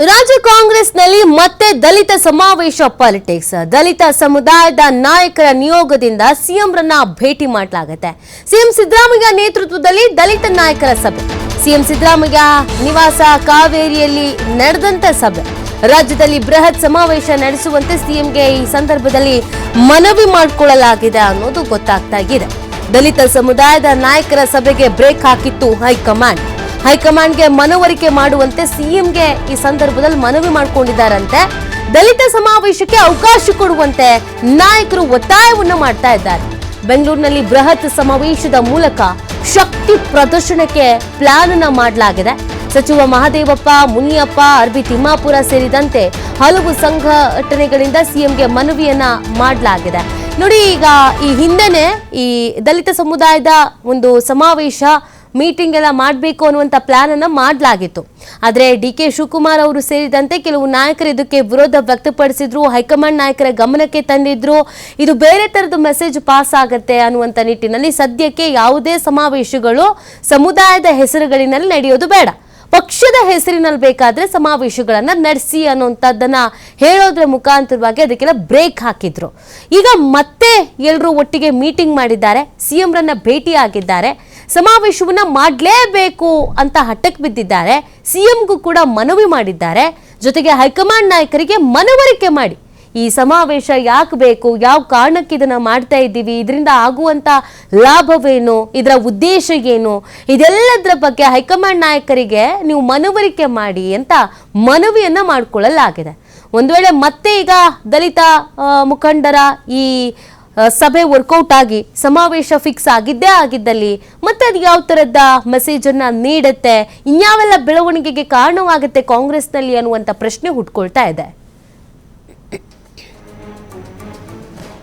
ರಾಜ್ಯ ಕಾಂಗ್ರೆಸ್ನಲ್ಲಿ ಮತ್ತೆ ದಲಿತ ಸಮಾವೇಶ ಪಾಲಿಟಿಕ್ಸ್. ದಲಿತ ಸಮುದಾಯದ ನಾಯಕರ ನಿಯೋಗದಿಂದ ಸಿಎಂ ರನ್ನ ಭೇಟಿ ಮಾಡಲಾಗುತ್ತೆ. ಸಿಎಂ ಸಿದ್ದರಾಮಯ್ಯ ನೇತೃತ್ವದಲ್ಲಿ ದಲಿತ ನಾಯಕರ ಸಭೆ. ಸಿಎಂ ಸಿದ್ದರಾಮಯ್ಯ ನಿವಾಸ ಕಾವೇರಿಯಲ್ಲಿ ನಡೆದಂತ ಸಭೆ. ರಾಜ್ಯದಲ್ಲಿ ಬೃಹತ್ ಸಮಾವೇಶ ನಡೆಸುವಂತೆ ಸಿಎಂಗೆ ಈ ಸಂದರ್ಭದಲ್ಲಿ ಮನವಿ ಮಾಡಿಕೊಳ್ಳಲಾಗಿದೆ ಅನ್ನೋದು ಗೊತ್ತಾಗ್ತಾ ಇದೆ. ದಲಿತ ಸಮುದಾಯದ ನಾಯಕರ ಸಭೆಗೆ ಬ್ರೇಕ್ ಹಾಕಿತ್ತು ಹೈಕಮಾಂಡ್. ಹೈಕಮಾಂಡ್ಗೆ ಮನವರಿಕೆ ಮಾಡುವಂತೆ ಸಿಎಂಗೆ ಈ ಸಂದರ್ಭದಲ್ಲಿ ಮನವಿ ಮಾಡಿಕೊಂಡಿದ್ದಾರಂತೆ. ದಲಿತ ಸಮಾವೇಶಕ್ಕೆ ಅವಕಾಶ ಕೊಡುವಂತೆ ನಾಯಕರು ಒತ್ತಾಯವನ್ನು ಮಾಡ್ತಾ ಇದ್ದಾರೆ. ಬೆಂಗಳೂರಿನಲ್ಲಿ ಬೃಹತ್ ಸಮಾವೇಶದ ಮೂಲಕ ಶಕ್ತಿ ಪ್ರದರ್ಶನಕ್ಕೆ ಪ್ಲಾನ್ ಅನ್ನ ಮಾಡಲಾಗಿದೆ. ಸಚಿವ ಮಹದೇವಪ್ಪ, ಮುನಿಯಪ್ಪ, ಅರ್ಬಿ ತಿಮ್ಮಾಪುರ ಸೇರಿದಂತೆ ಹಲವು ಸಂಘಟನೆಗಳಿಂದ ಸಿಎಂಗೆ ಮನವಿಯನ್ನ ಮಾಡಲಾಗಿದೆ. ನೋಡಿ, ಈಗ ಈ ಹಿಂದೆನೆ ಈ ದಲಿತ ಸಮುದಾಯದ ಒಂದು ಸಮಾವೇಶ ಮೀಟಿಂಗ್ ಎಲ್ಲ ಮಾಡಬೇಕು ಅನ್ನುವಂಥ ಪ್ಲಾನ್ ಅನ್ನ ಮಾಡಲಾಗಿತ್ತು. ಆದರೆ ಡಿ.ಕೆ. ಶಿವಕುಮಾರ್ ಅವರು ಸೇರಿದಂತೆ ಕೆಲವು ನಾಯಕರು ಇದಕ್ಕೆ ವಿರೋಧ ವ್ಯಕ್ತಪಡಿಸಿದ್ರು. ಹೈಕಮಾಂಡ್ ನಾಯಕರ ಗಮನಕ್ಕೆ ತಂದಿದ್ರು. ಇದು ಬೇರೆ ತರದ ಮೆಸೇಜ್ ಪಾಸ್ ಆಗತ್ತೆ ಅನ್ನುವಂಥ ನಿಟ್ಟಿನಲ್ಲಿ ಸದ್ಯಕ್ಕೆ ಯಾವುದೇ ಸಮಾವೇಶಗಳು ಸಮುದಾಯದ ಹೆಸರುಗಳಿನಲ್ಲಿ ನಡೆಯೋದು ಬೇಡ, ಪಕ್ಷದ ಹೆಸರಿನಲ್ಲಿ ಬೇಕಾದ್ರೆ ಸಮಾವೇಶಗಳನ್ನ ನಡೆಸಿ ಅನ್ನುವಂಥದ್ದನ್ನ ಹೇಳೋದ್ರ ಮುಖಾಂತರವಾಗಿ ಅದಕ್ಕೆಲ್ಲ ಬ್ರೇಕ್ ಹಾಕಿದ್ರು. ಈಗ ಮತ್ತೆ ಎಲ್ಲರೂ ಒಟ್ಟಿಗೆ ಮೀಟಿಂಗ್ ಮಾಡಿದ್ದಾರೆ, ಸಿಎಂ ರನ್ನ ಭೇಟಿ ಆಗಿದ್ದಾರೆ, ಸಮಾವೇಶವನ್ನ ಮಾಡಲೇಬೇಕು ಅಂತ ಹಠಕ್ಕೆ ಬಿದ್ದಿದ್ದಾರೆ. ಸಿಎಂಗೂ ಕೂಡ ಮನವಿ ಮಾಡಿದ್ದಾರೆ. ಜೊತೆಗೆ ಹೈಕಮಾಂಡ್ ನಾಯಕರಿಗೆ ಮನವರಿಕೆ ಮಾಡಿ ಈ ಸಮಾವೇಶ ಯಾಕೆ ಬೇಕು, ಯಾವ ಕಾರಣಕ್ಕೆ ಇದನ್ನ ಮಾಡ್ತಾ ಇದ್ದೀವಿ, ಇದರಿಂದ ಆಗುವಂತ ಲಾಭವೇನು, ಇದರ ಉದ್ದೇಶ ಏನು, ಇದೆಲ್ಲದರ ಬಗ್ಗೆ ಹೈಕಮಾಂಡ್ ನಾಯಕರಿಗೆ ನೀವು ಮನವರಿಕೆ ಮಾಡಿ ಅಂತ ಮನವಿಯನ್ನ ಮಾಡಿಕೊಳ್ಳಲಾಗಿದೆ. ಒಂದು ವೇಳೆ ಮತ್ತೆ ಈಗ ದಲಿತ ಮುಖಂಡರ ಈ ಸಭೆ ವರ್ಕೌಟ್ ಆಗಿ ಸಮಾವೇಶ ಫಿಕ್ಸ್ ಆಗಿದ್ದೇ ಆಗಿದ್ದಲ್ಲಿ ಮತ್ತೆ ಅದು ಯಾವ ತರದ ಮೆಸೇಜ್ ಅನ್ನ ನೀಡುತ್ತೆ, ಇನ್ಯಾವೆಲ್ಲ ಬೆಳವಣಿಗೆಗೆ ಕಾರಣವಾಗುತ್ತೆ ಕಾಂಗ್ರೆಸ್ನಲ್ಲಿ ಅನ್ನುವಂಥ ಪ್ರಶ್ನೆ ಹುಟ್ಕೊಳ್ತಾ ಇದೆ.